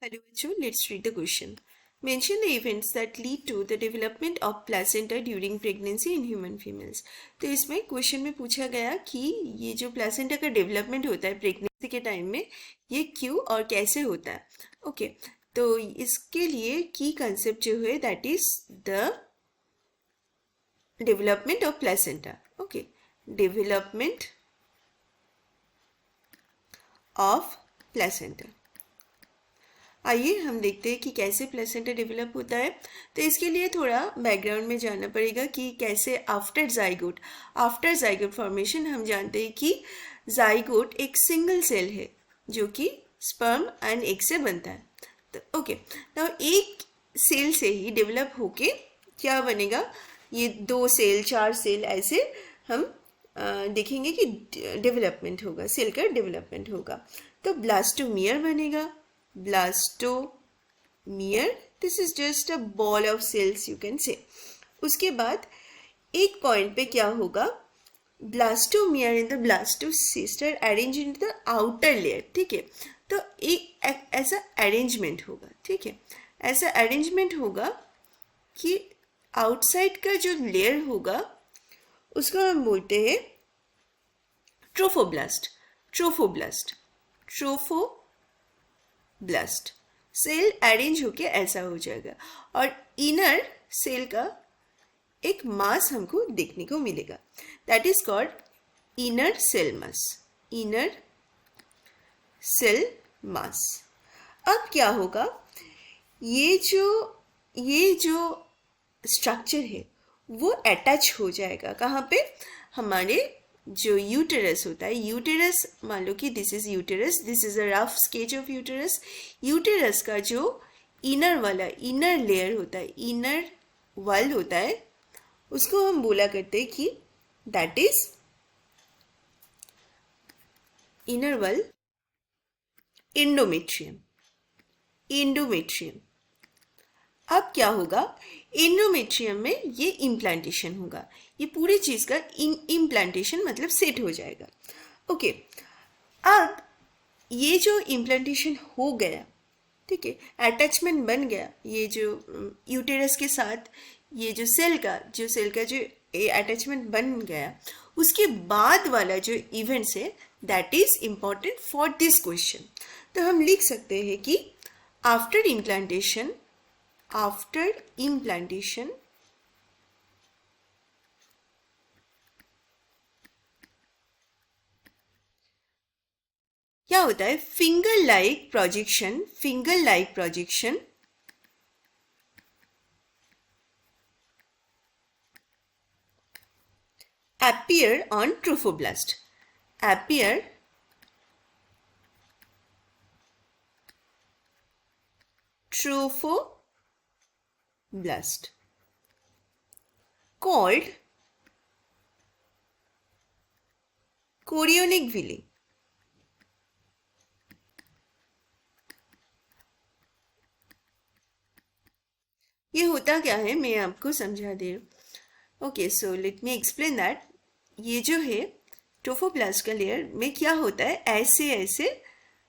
Hello, Achu. Let's read the question. Mention the events that lead to the development of placenta during pregnancy in human females. तो इसमें question में पूछा गया कि ये जो प्लासेंटा का डेवलपमेंट होता है प्रेगनेंसी के टाइम में ये क्यों और कैसे होता है. ओके तो इसके लिए की कंसेप्ट जो है that is the development of placenta. Okay development of placenta. आइए हम देखते हैं कि कैसे प्लेसेंटा डेवलप होता है. तो इसके लिए थोड़ा बैकग्राउंड में जानना पड़ेगा कि कैसे आफ्टर जाइगोट फॉर्मेशन हम जानते हैं कि जाइगोट एक सिंगल सेल है जो कि स्पर्म एंड एग से बनता है. तो ओके तो एक सेल से ही डेवलप होके क्या बनेगा, ये 2 सेल 4 सेल ऐसे हम देखेंगे कि डेवलपमेंट होगा, सेल का डेवलपमेंट होगा. तो ब्लास्टोमियर बनेगा. Blastomere this is just a ball of cells you can say. उसके बाद एक पॉइंट पे क्या होगा, blastomere in the blastocyst arrange in the outer layer. ठीक है, तो एक ऐसा अरेंजमेंट होगा. ठीक है, ऐसा अरेंजमेंट होगा कि आउटसाइड का जो लेयर होगा उसको हम बोलते हैं ट्रोफोब्लास्ट. सेल अरेंज होके ऐसा हो जाएगा और इनर सेल का एक मास हमको देखने को मिलेगा. That is called inner cell mass. अब क्या होगा, ये जो स्ट्रक्चर है वो अटैच हो जाएगा कहाँ पे, हमारे जो यूटेरस होता है. यूटेरस मान लो कि this is uterus, this is a rough sketch of uterus. Uterus का जो इनर लेयर होता है, इनर वॉल होता है, उसको हम बोला करते हैं कि that is inner wall endometrium. अब क्या होगा, एंडोमेट्रियम में ये इम्प्लांटेशन होगा. ये पूरी चीज़ का इम्प्लांटेशन मतलब सेट हो जाएगा. ओके अब ये जो इम्प्लांटेशन हो गया, ठीक है, अटैचमेंट बन गया ये जो यूटेरस के साथ, ये जो सेल का जो अटैचमेंट बन गया, उसके बाद वाला जो इवेंट्स है that is important for this question. तो हम लिख सकते हैं कि आफ्टर इम्प्लांटेशन क्या होता है, finger like projection appear on trophoblast. Trophoblast called chorionic villi. ये होता क्या है मैं आपको समझा दे रही हूँ. Okay so let me explain that. ये जो है ट्रोफोब्लास्ट का लेयर में क्या होता है, ऐसे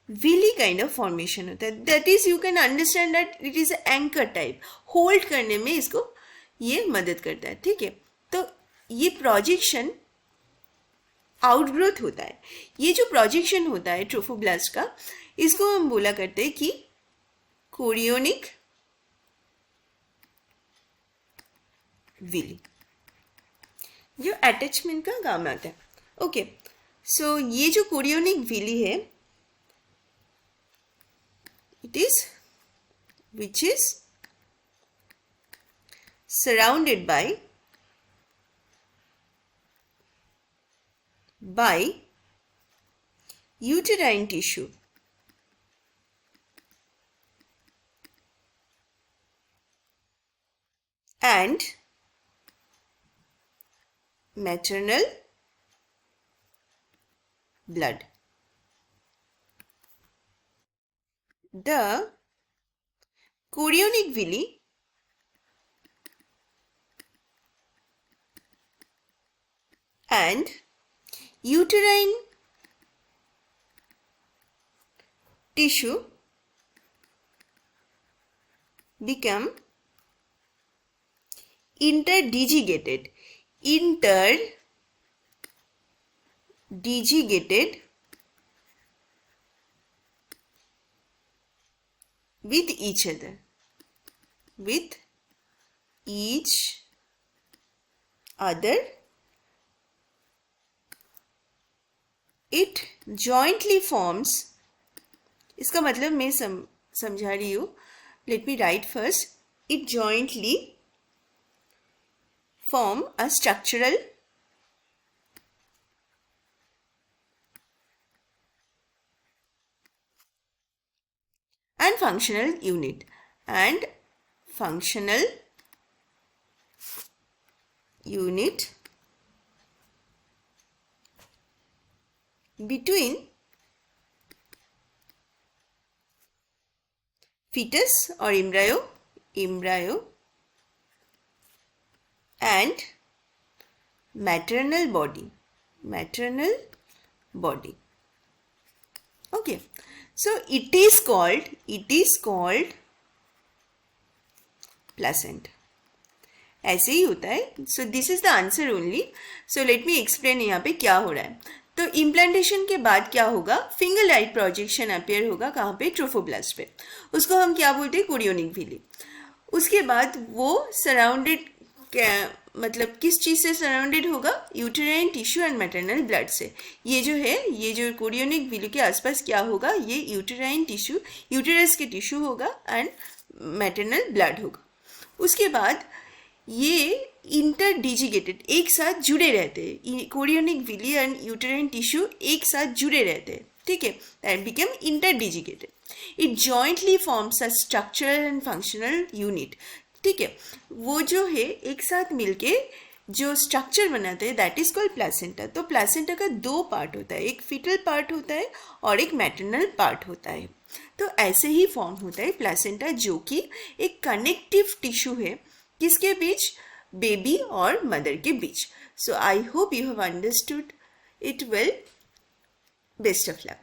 विली काइंड ऑफ फॉर्मेशन होता है. That is you can understand that it is anchor type, hold करने में इसको ये मदद करता है. ठीक है, तो ये प्रोजेक्शन आउटग्रोथ होता है. ये जो प्रोजेक्शन होता है ट्रोफोब्लास्ट का, इसको हम बोला करते हैं कि कोरियोनिक विली, जो अटैचमेंट का काम आता है. ओके सो ये जो कोरियोनिक विली है, it is which is surrounded by uterine tissue and maternal blood. The chorionic villi and uterine tissue become interdigigated. Interdigigated with each other. With each other. It jointly forms. इसका मतलब मैं समझा रही हूँ. Let me write first. It jointly form a structural and functional unit. And functional unit between fetus or embryo and maternal body. Okay, so it is called placenta. ऐसे ही होता है. So this is the answer only. So let me explain यहाँ पे क्या हो रहा है. तो इम्प्लांटेशन के बाद क्या होगा, फिंगर लाइट प्रोजेक्शन अपेयर होगा. कहाँ पे, ट्रोफोब्लास्ट पे. उसको हम क्या बोलते हैं, कोरियोनिक विली. उसके बाद वो सराउंडेड मतलब किस चीज़ से सराउंडेड होगा, uterine tissue and maternal blood से. ये जो है, ये जो कोरियोनिक विली के आसपास क्या होगा, ये यूटेराइन टिश्यू, यूटेरस के टिश्यू होगा एंड मैटरनल ब्लड होगा. उसके बाद ये इंटरडिजिगेटेड एक साथ जुड़े रहते हैं. Chorionic villi and uterine tissue एक साथ जुड़े रहते हैं. ठीक है, that become interdigitated. It jointly forms a structural and functional unit. ठीक है, वो जो है एक साथ मिलके जो स्ट्रक्चर बनाते हैं दैट इज कॉल्ड प्लासेंटा. तो प्लासेंटा का दो पार्ट होता है, एक फीटल पार्ट होता है और एक मैटरनल पार्ट होता है. तो ऐसे ही फॉर्म होता है प्लासेंटा, जो कि एक कनेक्टिव टिश्यू है किसके बीच, बेबी और मदर के बीच. So I hope you have understood it well. Best of luck.